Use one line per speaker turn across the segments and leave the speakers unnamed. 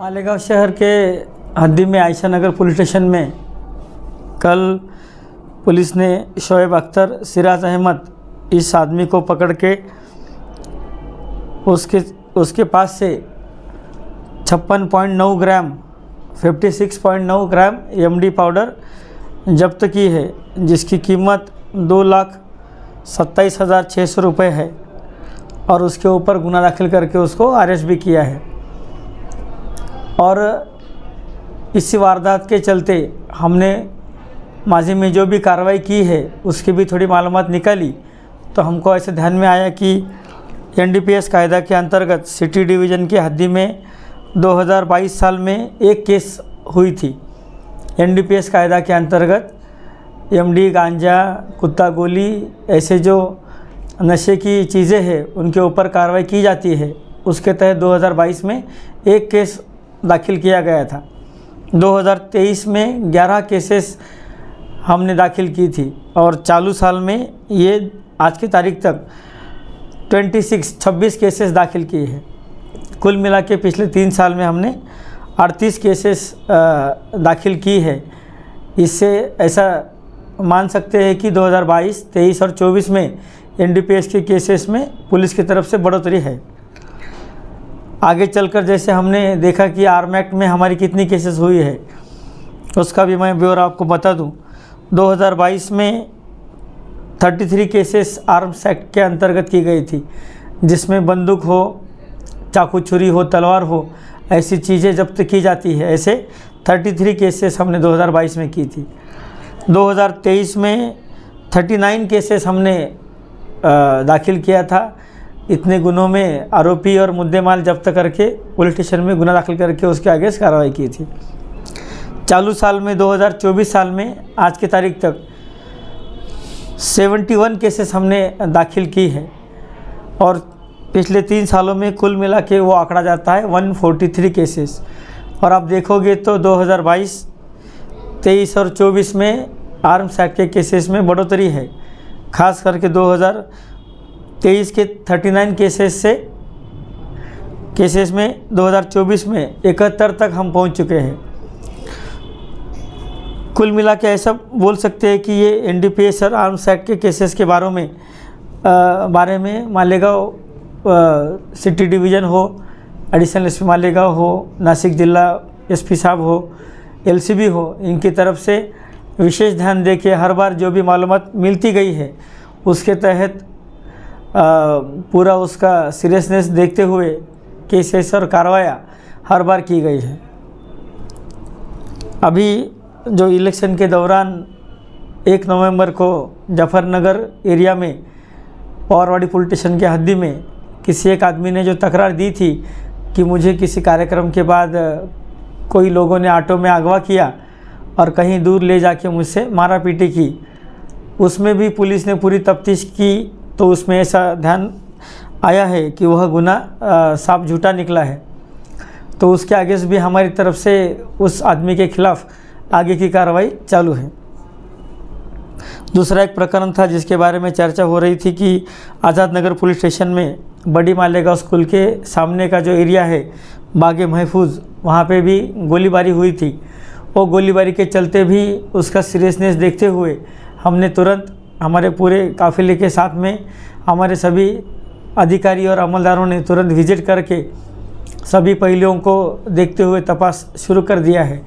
मालेगांव शहर के हद्दी में आयशा नगर पुलिस स्टेशन में कल पुलिस ने शोएब अख्तर सिराज अहमद इस आदमी को पकड़ के उसके पास से 56.9 ग्राम 56.9 ग्राम एमडी पाउडर जब्त की है, जिसकी कीमत 2,27,600 रुपये है और उसके ऊपर गुना दाखिल करके उसको अरेस्ट भी किया है। और इस वारदात के चलते हमने माजी में जो भी कार्रवाई की है उसकी भी थोड़ी मालूमात निकाली, तो हमको ऐसे ध्यान में आया कि एनडीपीएस कायदा के अंतर्गत सिटी डिवीज़न की हद्दी में 2022 साल में एक केस हुई थी। एनडीपीएस कायदा के अंतर्गत एमडी, गांजा, कुत्ता गोली ऐसे जो नशे की चीज़ें हैं उनके ऊपर कार्रवाई की जाती है। उसके तहत 2022 में एक केस दाखिल किया गया था। 2023 में 11 केसेस हमने दाखिल की थी और चालू साल में ये आज की तारीख तक 26 केसेस दाखिल किए हैं। कुल मिला के पिछले 3 साल में हमने 38 केसेस दाखिल की है। इससे ऐसा मान सकते हैं कि 2022, 23 और 24 में एनडीपीएस के केसेस में पुलिस की तरफ से बढ़ोतरी है। आगे चलकर जैसे हमने देखा कि आर्म एक्ट में हमारी कितनी केसेस हुई है उसका भी मैं ब्यौरा आपको बता दूं। 2022 में 33 केसेस आर्म्स एक्ट के अंतर्गत की गई थी, जिसमें बंदूक हो, चाकू छुरी हो, तलवार हो, ऐसी चीज़ें जब्त की जाती है। ऐसे 33 केसेस हमने 2022 में की थी। 2023 में 39 केसेस हमने दाखिल किया था। इतने गुनों में आरोपी और मुद्देमाल जब्त करके पुलिस स्टेशन में गुना दाखिल करके उसके आगे कार्रवाई की थी। चालू साल में 2024 साल में आज की तारीख तक 71 केसेस हमने दाखिल की है और पिछले 3 सालों में कुल मिला के वो आंकड़ा जाता है 143 केसेस। और आप देखोगे तो 2022, 23 और 24 में आर्म्स एक्ट के केसेस में बढ़ोतरी है। खास करके 2023 के 39 केसेस में 2024 में 71 तक हम पहुंच चुके हैं। कुल मिला के ऐसा बोल सकते हैं कि ये एनडीपीएस और आर्म्स एक्ट के केसेस के बारे में मालेगांव सिटी डिवीज़न हो, एडिशनल एसपी मालेगांव हो, नासिक जिला एसपी साहब हो, एलसीबी हो, इनकी तरफ से विशेष ध्यान दे के हर बार जो भी मालूमात मिलती गई है उसके तहत पूरा उसका सीरियसनेस देखते हुए केसेस और कार्रवाइयाँ हर बार की गई है। अभी जो इलेक्शन के दौरान 1 नवंबर को जफरनगर एरिया में पवारवाड़ी पुलिस स्टेशन के हद्दी में किसी एक आदमी ने जो तकरार दी थी कि मुझे किसी कार्यक्रम के बाद कोई लोगों ने ऑटो में अगवा किया और कहीं दूर ले जाके मुझसे मारा पीटी की, उसमें भी पुलिस ने पूरी तफ्तीश की तो उसमें ऐसा ध्यान आया है कि वह गुना साफ झूठा निकला है। तो उसके आगे से भी हमारी तरफ से उस आदमी के खिलाफ़ आगे की कार्रवाई चालू है। दूसरा एक प्रकरण था जिसके बारे में चर्चा हो रही थी कि आज़ाद नगर पुलिस स्टेशन में बड़ी मालेगांव स्कूल के सामने का जो एरिया है बागे महफूज, वहाँ पे भी गोलीबारी हुई थी। वो गोलीबारी के चलते भी उसका सीरियसनेस देखते हुए हमने तुरंत हमारे पूरे काफ़िले के साथ में हमारे सभी अधिकारी और अमलदारों ने तुरंत विजिट करके सभी पहलुओं को देखते हुए तपास शुरू कर दिया है।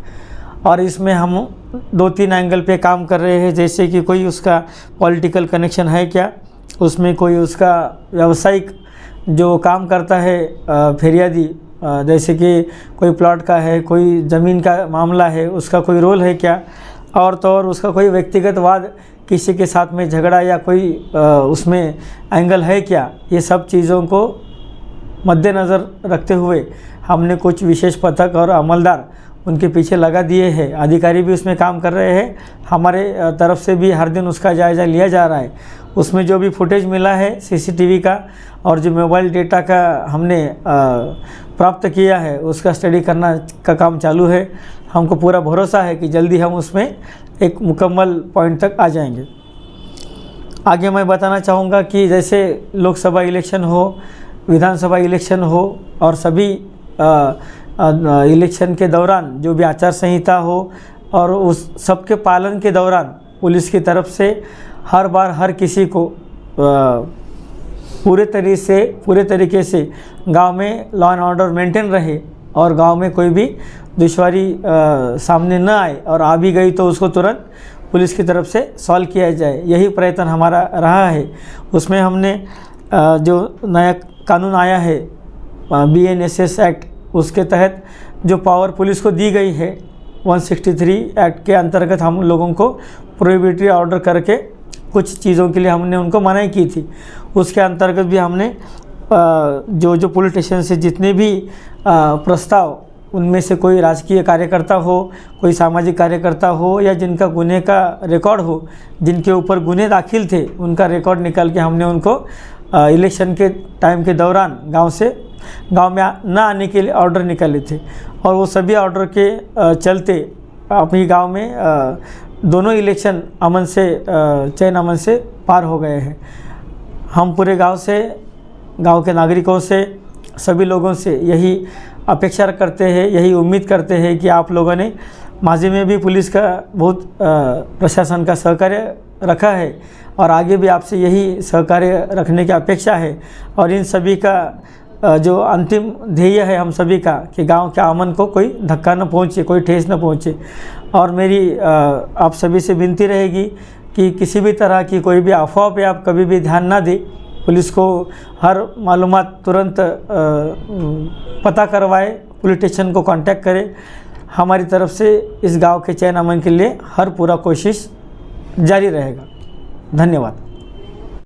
और इसमें हम 2-3 एंगल पे काम कर रहे हैं, जैसे कि कोई उसका पॉलिटिकल कनेक्शन है क्या, उसमें कोई उसका व्यावसायिक जो काम करता है फिरियादी, जैसे कि कोई प्लॉट का है, कोई ज़मीन का मामला है, उसका कोई रोल है क्या, और तो और उसका कोई व्यक्तिगत वाद किसी के साथ में झगड़ा या कोई उसमें एंगल है क्या, ये सब चीज़ों को मद्देनज़र रखते हुए हमने कुछ विशेष पथक और अमलदार उनके पीछे लगा दिए हैं। अधिकारी भी उसमें काम कर रहे हैं, हमारे तरफ से भी हर दिन उसका जायज़ा लिया जा रहा है। उसमें जो भी फुटेज मिला है सीसीटीवी का और जो मोबाइल डेटा का हमने प्राप्त किया है उसका स्टडी करना का काम चालू है। हमको पूरा भरोसा है कि जल्दी हम उसमें एक मुकम्मल पॉइंट तक आ जाएंगे। आगे मैं बताना चाहूँगा कि जैसे लोकसभा इलेक्शन हो, विधानसभा इलेक्शन हो और सभी इलेक्शन के दौरान जो भी आचार संहिता हो और उस सबके पालन के दौरान पुलिस की तरफ से हर बार हर किसी को पूरे तरीके से गांव में लॉ एंड ऑर्डर मेंटेन रहे और गांव में कोई भी दुश्वारी सामने न आए, और आ भी गई तो उसको तुरंत पुलिस की तरफ से सॉल्व किया जाए, यही प्रयत्न हमारा रहा है। उसमें हमने जो नया कानून आया है BNSS एक्ट, उसके तहत जो पावर पुलिस को दी गई है 163 एक्ट के अंतर्गत हम लोगों को प्रोहिबिटरी ऑर्डर करके कुछ चीज़ों के लिए हमने उनको मनाही की थी। उसके अंतर्गत भी हमने जो पुलिस स्टेशन से जितने भी प्रस्ताव, उनमें से कोई राजकीय कार्यकर्ता हो, कोई सामाजिक कार्यकर्ता हो या जिनका गुने का रिकॉर्ड हो, जिनके ऊपर गुने दाखिल थे, उनका रिकॉर्ड निकाल के हमने उनको इलेक्शन के टाइम के दौरान गांव में न आने के लिए ऑर्डर निकाले थे। और वो सभी ऑर्डर के चलते अपनी गांव में दोनों इलेक्शन चैन अमन से पार हो गए हैं। हम पूरे गांव के नागरिकों से, सभी लोगों से यही अपेक्षा करते हैं, यही उम्मीद करते हैं कि आप लोगों ने माजी में भी पुलिस का बहुत प्रशासन का सहकार्य रखा है और आगे भी आपसे यही सहकार्य रखने की अपेक्षा है। और इन सभी का जो अंतिम ध्येय है हम सभी का कि गांव के अमन को कोई धक्का न पहुंचे, कोई ठेस न पहुंचे। और मेरी आप सभी से विनती रहेगी कि किसी भी तरह की कोई भी अफवाह पे आप कभी भी ध्यान ना दें। पुलिस को हर मालूमात तुरंत पता करवाए, पुलिस स्टेशन को कांटेक्ट करें। हमारी तरफ से इस गांव के चैन अमन के लिए हर पूरा कोशिश जारी रहेगा। धन्यवाद।